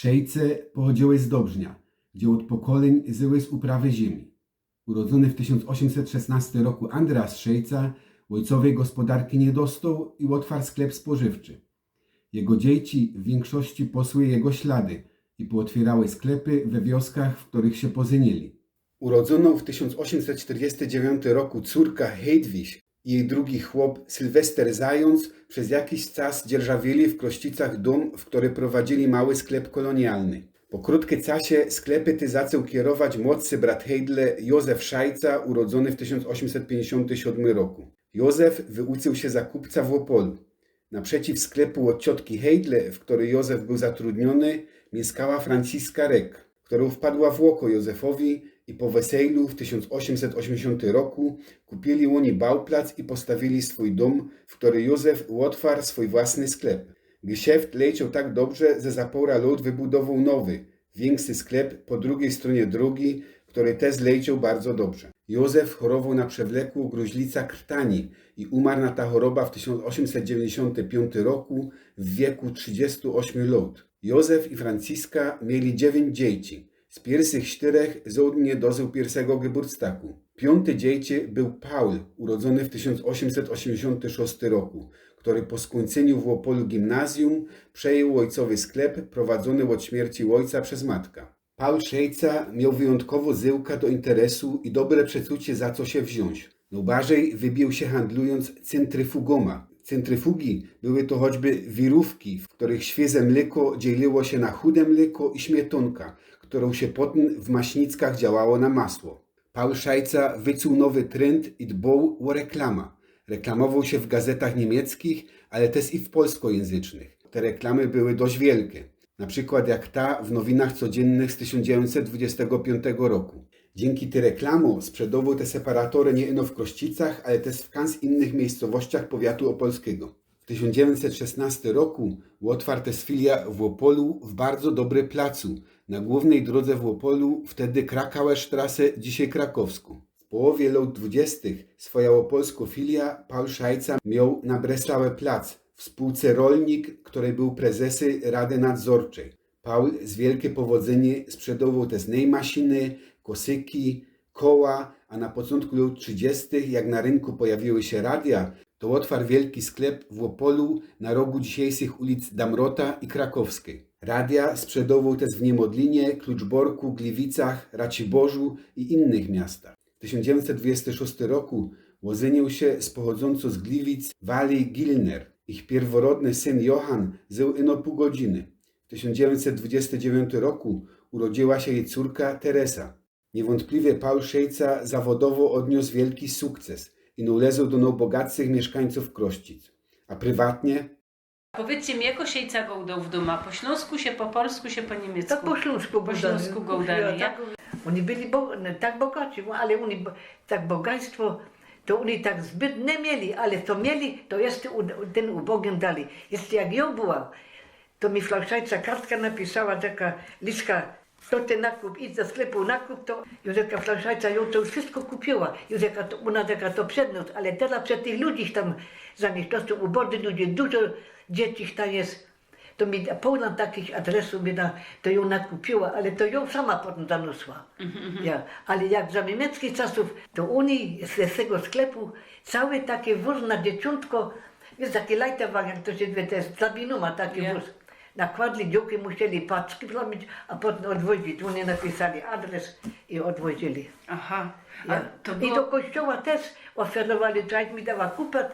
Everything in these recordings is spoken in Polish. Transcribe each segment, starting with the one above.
Szejce pochodziły z Dobrznia, gdzie od pokoleń żyły z uprawy ziemi. Urodzony w 1816 roku Andreas Szejca ojcowej gospodarki nie dostał i otwarł sklep spożywczy. Jego dzieci w większości posły jego ślady i pootwierały sklepy we wioskach, w których się pożenili. Urodzoną w 1849 roku córka Hedwig i jej drugi chłop Sylwester Zając przez jakiś czas dzierżawili w Krościcach dom, w który prowadzili mały sklep kolonialny. Po krótkim czasie sklepy te zaczął kierować młodszy brat Heydle Józef Szajca, urodzony w 1857 roku. Józef wyuczył się za kupca w Opolu. Naprzeciw sklepu od ciotki Heydle, w której Józef był zatrudniony, mieszkała Franciska Rek, która wpadła w oko Józefowi i po weselu w 1880 roku kupili oni bałplac i postawili swój dom, w którym Józef otwarł swój własny sklep. Geschäft leciał tak dobrze, że za pół lat wybudował nowy, większy sklep po drugiej stronie drogi, który też leciał bardzo dobrze. Józef chorował na przewlekłą gruźlicę krtani i umarł na ta choroba w 1895 roku w wieku 38 lat. Józef i Franciska mieli 9 dzieci. Z pierwszych 4 żaden nie dożył pierwszego geburtstaku. 5. dziecię był Paul, urodzony w 1886 roku, który po skończeniu w Opolu gimnazjum przejął ojcowy sklep prowadzony od śmierci ojca przez matkę. Paul Szejca miał wyjątkowo zyłka do interesu i dobre przeczucie, za co się wziąć. Najbardziej wybił się handlując centryfugoma. Centryfugi były to choćby wirówki, w których świeże mleko dzieliło się na chude mleko i śmietonka, którą się potem w maśnickach działało na masło. Paul Szejca wyczuł nowy trend i dbał o reklamę. Reklamował się w gazetach niemieckich, ale też i w polskojęzycznych. Te reklamy były dość wielkie. Na przykład jak ta w nowinach codziennych z 1925 roku. Dzięki tej reklamom sprzedawał te separatory nie ino w Krościcach, ale też w kans innych miejscowościach powiatu opolskiego. W 1916 roku otwarta filia w Opolu w bardzo dobry placu, na głównej drodze w Opolu, wtedy Krakauerstraße, dzisiaj Krakowsku. W połowie lat 20. swoja opolska filia Paul Szajca miał na Breslauer Plac w spółce Rolnik, której był prezesy Rady Nadzorczej. Paul z wielkie powodzenie sprzedawał te maszyny, kosyki, koła, a na początku lat 30. jak na rynku pojawiły się radia, to otwarł wielki sklep w Opolu na rogu dzisiejszych ulic Damrota i Krakowskiej. Radia sprzedawał też w Niemodlinie, Kluczborku, Gliwicach, Raciborzu i innych miastach. W 1926 roku ożenił się z pochodzącą z Gliwic Wali Gilner. Ich pierworodny syn Johann żył ino pół godziny. W 1929 roku urodziła się jej córka Teresa. Niewątpliwie Paul Szejca zawodowo odniósł wielki sukces i należał do najbogatszych mieszkańców Krościc. A prywatnie? Powiedzcie mi, jako Szejca gołdał w domu? Po śląsku się, po polsku się, po niemiecku? Tak po śląsku. Po śląsku gołdali, jak? Oni byli tak bogaci, ale oni tak bogactwo, to oni tak zbyt nie mieli, ale to mieli, to jeszcze ten ubogim dali. Jeszcze jak ja była, to mi Szejca kartka napisała, taka liczka, to ten nakup, idź do sklepu nakup, to Józefka Szejca ją to już wszystko kupiła. Józefka, ona taka to przedmiot, ale teraz przed tych ludzi tam, za nich to są ubogi ludzie, dużo dzieci tam jest. To mi pełno takich adresów mi to ją nakupiła, ale to ją sama potem zaniosła. Ja. Ale jak za niemieckich czasów, to oni z tego sklepu cały taki wóz na dzieciątko, jest taki Leiterwagen, jak to się wie, to jest Sabinuma, taki wóz. Nakładli działki, musieli paczki zrobić, a potem odwozić. Oni napisali adres i odwozili. Aha. Ja. To było... I do kościoła też oferowali, człowiek mi dała kupę,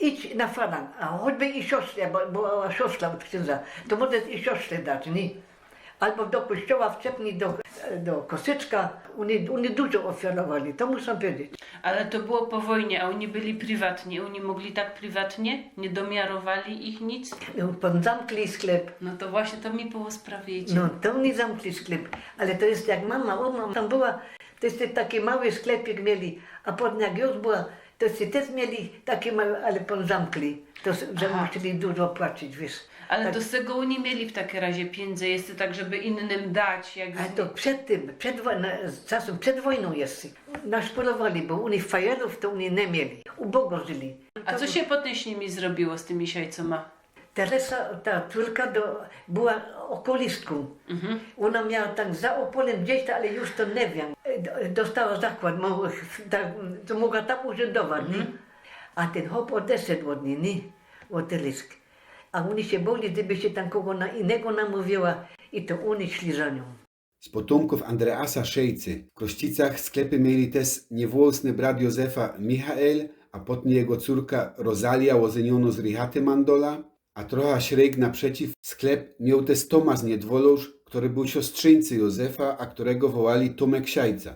idź na falang, a choćby i siostrę, bo była siostra od księdza, to może i siostrę dać, nie? Albo do kościoła wczepnij do kosyczka, oni dużo oferowali, to muszę powiedzieć. Ale to było po wojnie, a oni byli prywatni, oni mogli tak prywatnie? Nie domiarowali ich nic? Pan zamkli sklep. No to właśnie to mi było sprawić. No to oni zamkli sklep, ale to jest jak mama tam była, to jest taki mały sklepik mieli, a potem jak już była, to też mieli takie małe, ale pan zamkli, to że musieli dużo płacić, wiesz. Ale tak. to z tego oni mieli w takim razie pieniądze, jest to tak, żeby innym dać. Jak Ale to przed wojną jest. Naszporowali, bo oni fajerów to oni nie mieli, ubogo żyli. A co się potem z nimi zrobiło, z tymi Szejcoma? Teresa, ta córka, była okolistką. Ona miała tak za Opolem gdzieś, ale już to nie wiem. Dostała zakład, to mogła tam urzędować, nie? A ten hop odeszedł od niej, nie? Od Tereski. A oni się boli, gdyby się tam kogo innego namówiła i to oni szli za nią. Z potomków Andreasa Szejcy w Krośticach sklepy mieli też niewłosny brat Józefa Michael, a potem jego córka Rosalia łozeniono z Richaty Mandola, a trochę śreg naprzeciw sklep miał też Tomasz Niedwolosz, który był siostrzeńcy Józefa, a którego wołali Tomek Siajca.